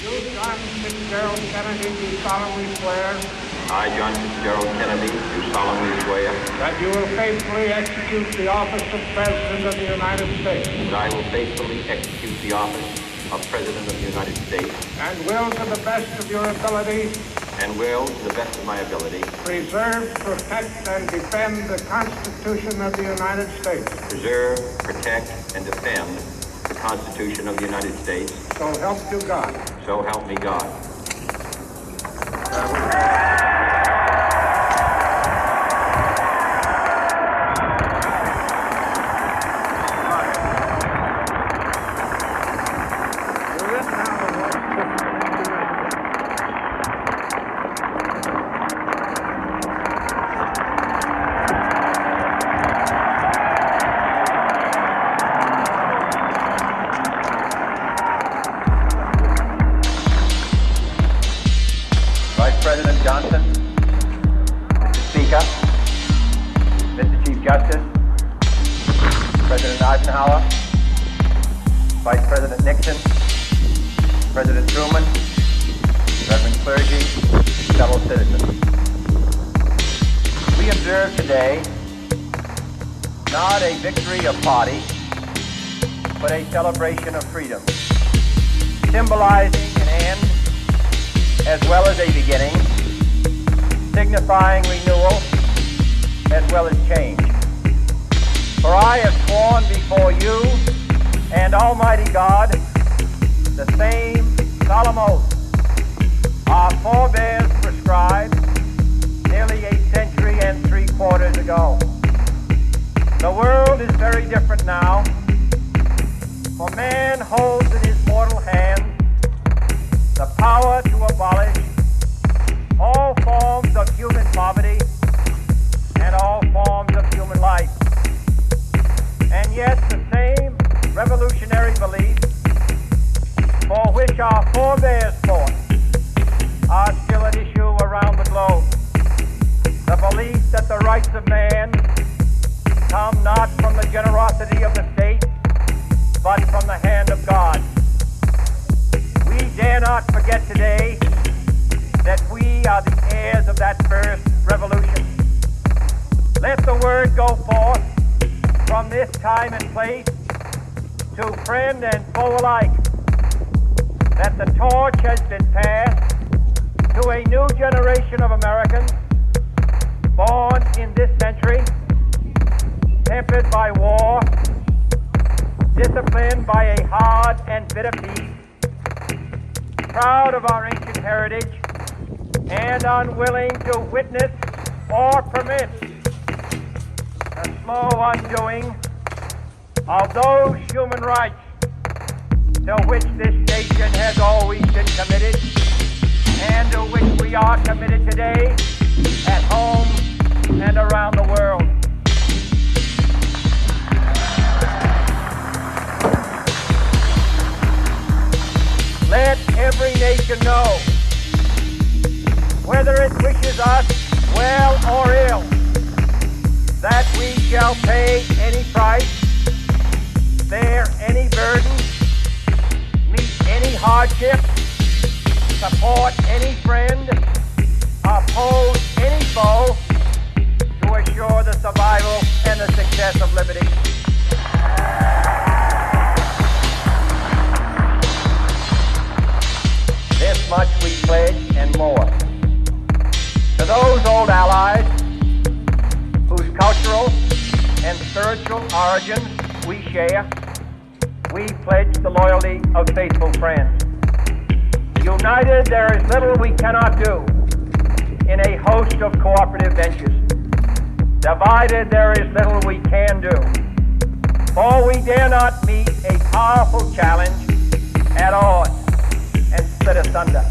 You, John Fitzgerald Kennedy, do solemnly swear I, John Fitzgerald Kennedy, do solemnly swear that you will faithfully execute the office of President of the United States that I will faithfully execute the office of President of the United States and will, to the best of your ability, and will, to the best of my ability, preserve, protect, and defend the Constitution of the United States. preserve, protect, and defend the Constitution of the United States. So help you God. So help me God. Vice President Johnson, Mr. Speaker, Mr. Chief Justice, President Eisenhower, Vice President Nixon, President Truman, Reverend clergy, fellow citizens. We observe today not a victory of party, but a celebration of freedom, symbolizing an end as well as a beginning, signifying renewal as well as change. For I have sworn before you and Almighty God the same solemn oath our forebears prescribed nearly a century and 3/4 ago. The world is very different now, for man holds in his mortal hand the power to abolish all forms of human poverty and all forms of human life. And yet the same revolutionary beliefs for which our forebears fought are still at issue around the globe. The belief that the rights of man come not from the generosity of the state, but from the hand of God. We dare not forget today that we are the heirs of that first revolution. Let the word go forth from this time and place to friend and foe alike that the torch has been passed to a new generation of Americans born in this century, tempered by war, disciplined by a hard and bitter peace, proud of our ancient heritage, and unwilling to witness or permit the slow undoing of those human rights to which this nation has always been committed and to which we are committed today at home and around the world. Let every nation know, whether it wishes us well or ill, that we shall pay any price, bear any burden, meet any hardship, support any friend, oppose any foe, to assure the survival and the success of liberty. This much we pledge and more. To those old allies whose cultural and spiritual origins we share, we pledge the loyalty of faithful friends. United, there is little we cannot do in a host of cooperative ventures. Divided, there is little we can do, for we dare not meet a powerful challenge at odds and split asunder.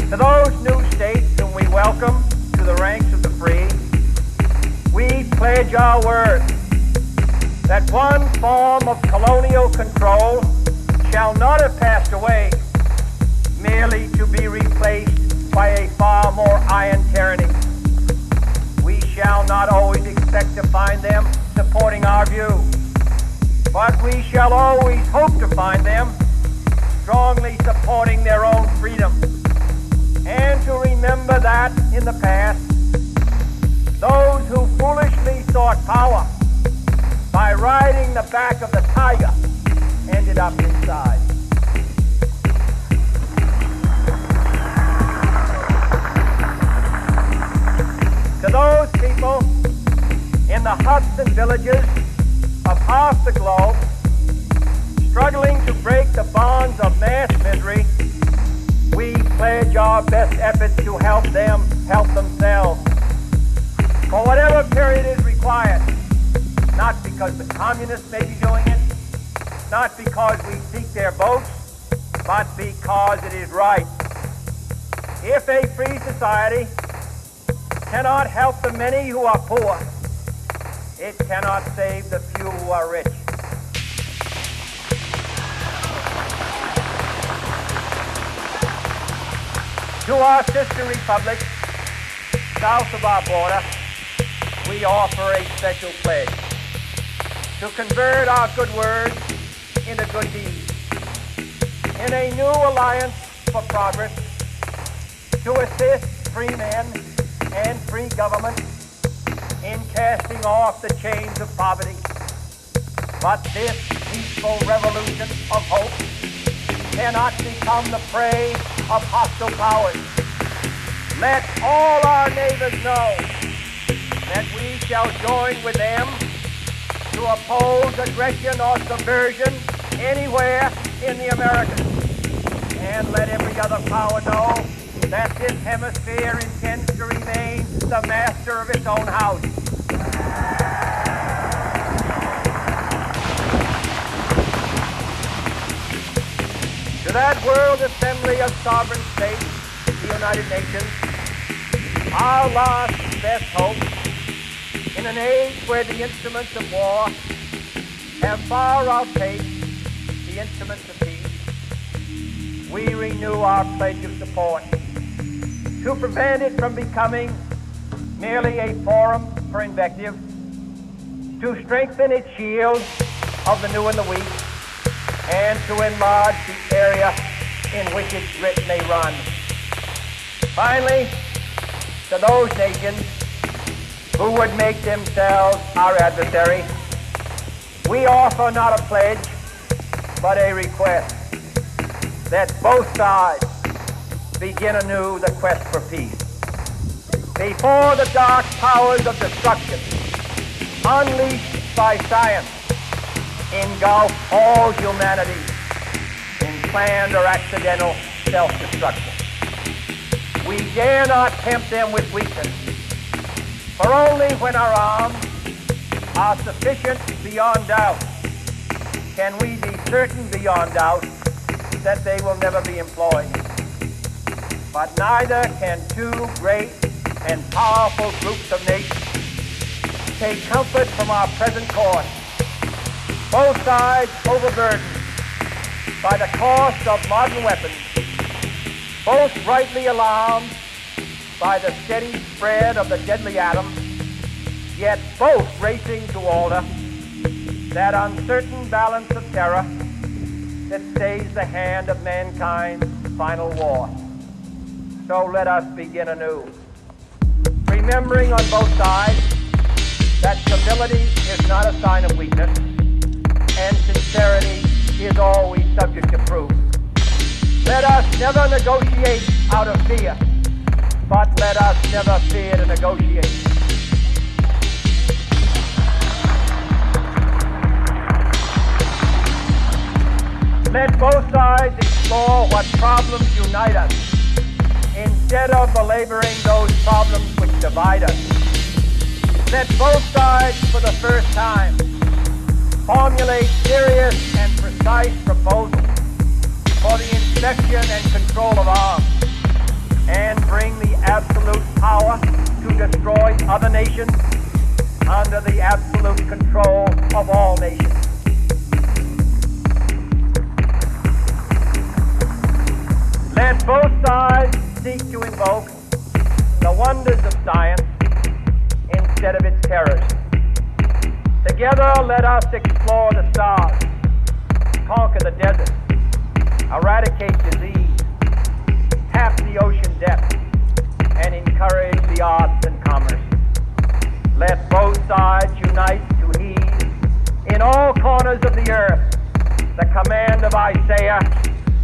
To those new states whom we welcome to the ranks of the free, we pledge our word that one form of colonial control shall not have passed away, merely to be replaced by a far more iron tyranny. We shall not always expect to find them supporting our view, but we shall always hope to find them strongly supporting their own freedom, and to remember that in the past, those who foolishly sought power by riding the back of the tiger ended up inside. To those people in the huts and villages of half the globe, struggling to break the bonds of mass misery, we pledge our best efforts to help them help themselves. For whatever period is required, not because the communists may be doing it, not because we seek their votes, but because it is right. If a free society cannot help the many who are poor, it cannot save the few who are rich. To our sister republics south of our border, we offer a special pledge to convert our good words into good deeds, in a new alliance for progress, to assist free men and free government in casting off the chains of poverty. But this peaceful revolution of hope cannot become the prey of hostile powers. Let all our neighbors know that we shall join with them to oppose aggression or subversion anywhere in the Americas. And let every other power know that this hemisphere intends to remain the master of its own house. To that World Assembly of Sovereign States, the United Nations, our last best hope, in an age where the instruments of war have far outpaced the instruments of peace, we renew our pledge of support to prevent it from becoming merely a forum for invective, to strengthen its shield of the new and the weak, and to enlarge the area in which its grit may run. Finally, to those nations who would make themselves our adversary, we offer not a pledge, but a request that both sides begin anew the quest for peace. Before the dark powers of destruction, unleashed by science, engulf all humanity in planned or accidental self-destruction. We dare not tempt them with weakness, for only when our arms are sufficient beyond doubt can we be certain beyond doubt that they will never be employed. But neither can two great and powerful groups of nations take comfort from our present course, both sides overburdened by the cost of modern weapons, both rightly alarmed by the steady spread of the deadly atom, yet both racing to alter that uncertain balance of terror that stays the hand of mankind's final war. So let us begin anew, remembering on both sides that civility is not a sign of weakness, and sincerity is always subject to proof. Let us never negotiate out of fear, but let us never fear to negotiate. Let both sides explore what problems unite us, instead of belaboring those problems which divide us. Let both sides, for the first time, formulate serious and precise proposals for the inspection and control of arms, and bring the absolute power to destroy other nations under the absolute control of all nations. Let both sides seek to invoke the wonders of science instead of its terrors. Together, let us explore the stars, conquer the desert, eradicate disease, tap the ocean depths, and encourage the arts and commerce. Let both sides unite to heed in all corners of the earth the command of Isaiah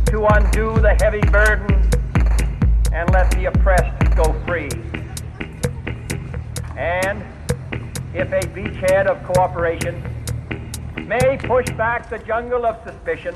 to undo the heavy burdens and let the oppressed go free. And if a beachhead of cooperation may push back the jungle of suspicion